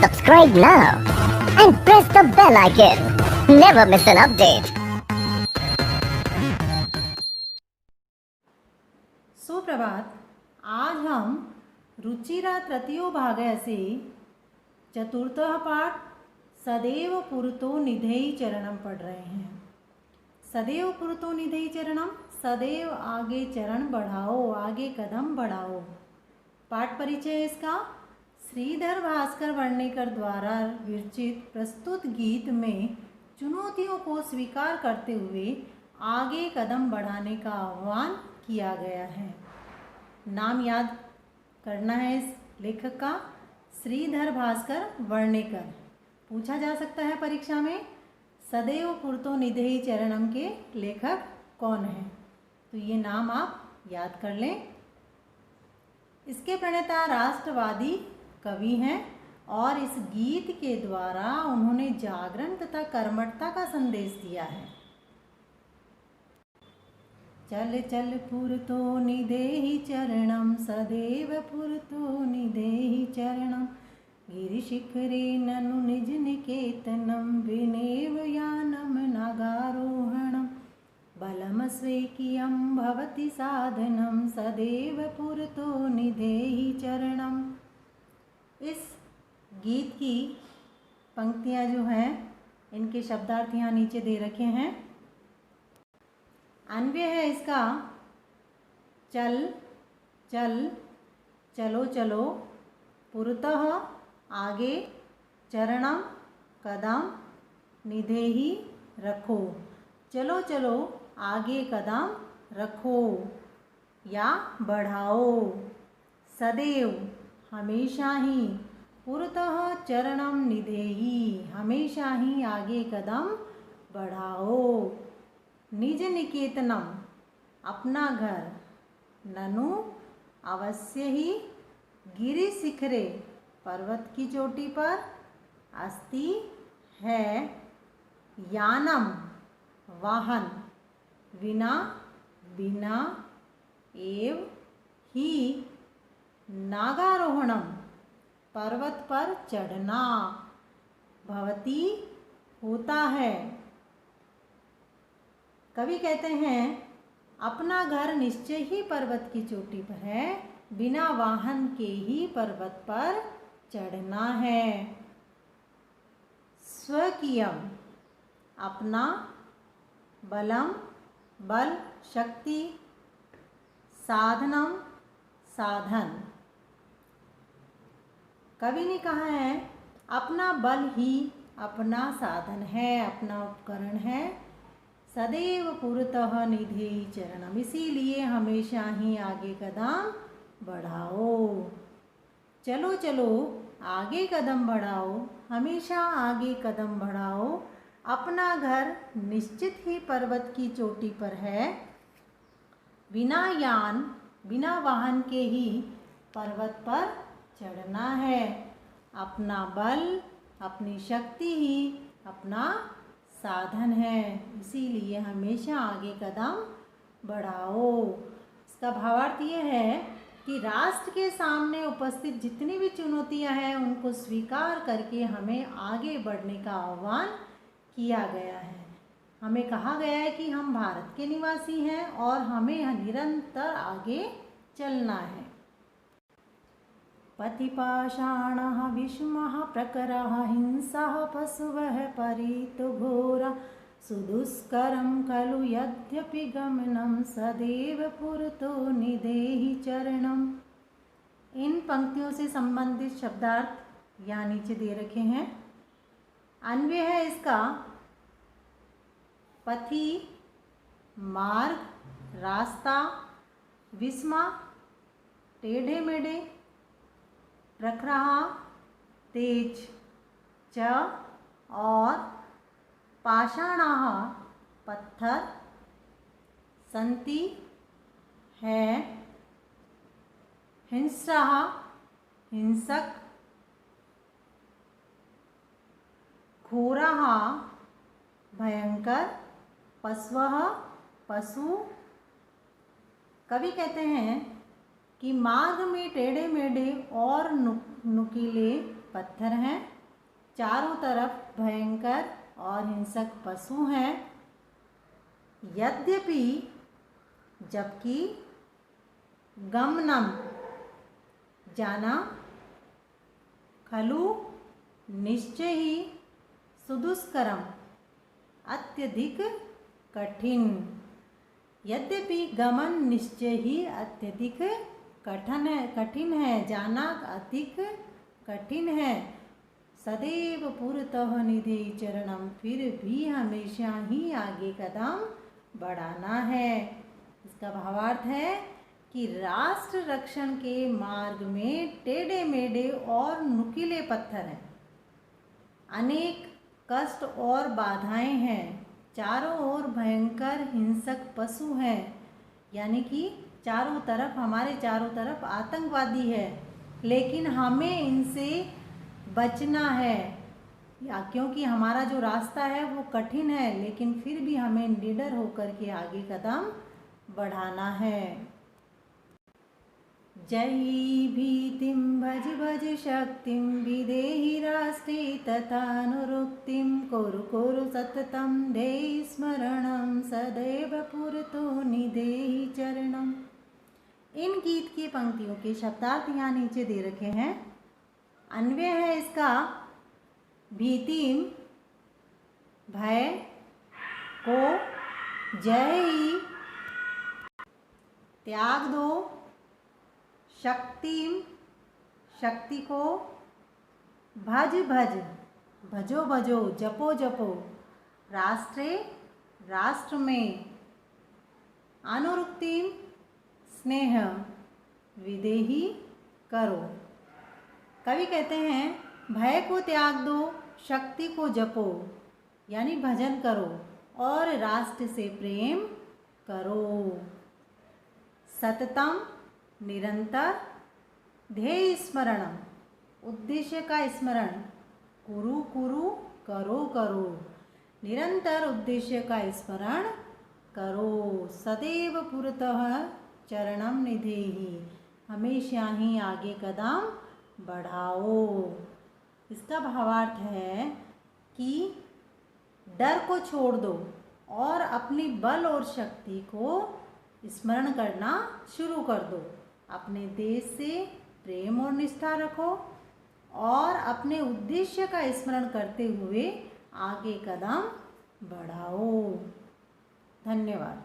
Subscribe now and press the bell icon. Never miss an update. सुप्रभात। आज हम रुचिरा तृतीयो भागस्य चतुर्थः पाठ सदैव पुरतो निधेहि चरणम पढ़ रहे हैं। सदैव पुरतो निधेहि चरणम, सदैव आगे चरण बढ़ाओ, आगे कदम बढ़ाओ। पाठ परिचय इसका श्रीधर भास्कर वर्णेकर द्वारा विरचित प्रस्तुत गीत में चुनौतियों को स्वीकार करते हुए आगे कदम बढ़ाने का आह्वान किया गया है। नाम याद करना है इस लेखक का, श्रीधर भास्कर वर्णेकर। पूछा जा सकता है परीक्षा में, सदैव पुरतो निधेहि चरणम के लेखक कौन हैं? तो ये नाम आप याद कर लें। इसके प्रणेता राष्ट्रवादी कवि हैं और इस गीत के द्वारा उन्होंने जागरण तथा कर्मठता का संदेश दिया है। चल चल पुरतो निधेहि चरणम, सदैव पुरतो निधेहि चरणम, गिरिशिखरे ननु निज निकेतनम, विनेव यानम नागारोहणम, बलम स्वेकियं भवति साधनम, सदैव पुरतो निधेहि चरणम। इस गीत की पंक्तियाँ जो हैं, इनके शब्दार्थ यहाँ नीचे दे रखे हैं। अन्वय है इसका, चल चल चलो चलो, पुरतः आगे, चरणम कदम, निधेहि रखो। चलो चलो आगे कदम रखो या बढ़ाओ, सदैव हमेशा ही, पुरतः चरणम निधेहि हमेशा ही आगे कदम बढ़ाओ, निज निकेतनम अपना घर, ननु अवश्य ही, गिरि शिखरे पर्वत की चोटी पर, अस्ति है, यानम वाहन, विना बिना, एव ही, नागारोहणम पर्वत पर चढ़ना, भवती होता है। कवि कहते हैं अपना घर निश्चय ही पर्वत की चोटी पर है, बिना वाहन के ही पर्वत पर चढ़ना है। स्वकीयम अपना, बलम बल शक्ति, साधनम साधन। कवि ने कहा है अपना बल ही अपना साधन है, अपना उपकरण है। सदैव पुरतः निधेहि चरणम, इसीलिए हमेशा ही आगे कदम बढ़ाओ। चलो चलो आगे कदम बढ़ाओ, हमेशा आगे कदम बढ़ाओ। अपना घर निश्चित ही पर्वत की चोटी पर है, बिना यान बिना वाहन के ही पर्वत पर चढ़ना है। अपना बल अपनी शक्ति ही अपना साधन है, इसीलिए हमेशा आगे कदम बढ़ाओ। इसका भावार्थ ये है कि राष्ट्र के सामने उपस्थित जितनी भी चुनौतियां हैं उनको स्वीकार करके हमें आगे बढ़ने का आह्वान किया गया है। हमें कहा गया है कि हम भारत के निवासी हैं और हमें निरंतर आगे चलना है। पतिपाषाणः विषमः प्रकरः, हिंसः पशुवः परितुघोरा, सुदुष्करं खलु यद्यपि गमनं, सदैव पुरतो निधेहि चरणम। इन पंक्तियों से संबंधित शब्दार्थ यहाँ नीचे दे रखे हैं। अन्वय है इसका, पथि मार्ग, रास्ता, विस्मा टेढ़े मेढ़े, प्रखरः तेज, च और पाषाणः पत्थर, सन्ति है, हिंसः हिंसक, घोरः भयंकर, पशवः पशु। कवि कहते हैं कि मार्ग में टेढ़े मेढ़े और नुकीले पत्थर हैं, चारों तरफ भयंकर और हिंसक पशु हैं। यद्यपि जबकि गमनम जाना खलु निश्चय ही सुदुष्करम अत्यधिक कठिन। यद्यपि गमन निश्चय ही अत्यधिक कठिन है, जाना अधिक कठिन है। सदैव पुरतः निधे चरणम, फिर भी हमेशा ही आगे कदम बढ़ाना है। इसका भावार्थ है कि राष्ट्र रक्षण के मार्ग में टेढ़े मेढ़े और नुकीले पत्थर हैं, अनेक कष्ट और बाधाएं हैं, चारों ओर भयंकर हिंसक पशु हैं, यानी कि चारों तरफ, हमारे चारों तरफ आतंकवादी है, लेकिन हमें इनसे बचना है, या क्योंकि हमारा जो रास्ता है वो कठिन है, लेकिन फिर भी हमें निडर होकर के आगे कदम बढ़ाना है। जयी भीतिं भज भज शक्तिं विदेहि राष्ट्रे तथानुरुक्तिं कुरु कुरु सततं देहि स्मरणं सदैव पुरतो निधेहि चरणम। इन गीत की पंक्तियों के शब्दार्थ यहाँ नीचे दे रखे हैं। अन्वय है इसका, भीतिम भय को जय ही, त्याग दो, शक्तिम शक्ति को, भज भज भजो भजो, जपो जपो, राष्ट्रे राष्ट्र में, अनुरुक्तिम स्नेह, विदेही करो। कवि कहते हैं भय को त्याग दो, शक्ति को जपो यानी भजन करो, और राष्ट्र से प्रेम करो। सततम निरंतर, ध्येय स्मरणम उद्देश्य का स्मरण, कुरु कुरु करो करो, निरंतर उद्देश्य का स्मरण करो। सदैव पुरतः चरणम निधेहि, हमेशा ही आगे कदम बढ़ाओ। इसका भावार्थ है कि डर को छोड़ दो और अपनी बल और शक्ति को स्मरण करना शुरू कर दो। अपने देश से प्रेम और निष्ठा रखो और अपने उद्देश्य का स्मरण करते हुए आगे कदम बढ़ाओ। धन्यवाद।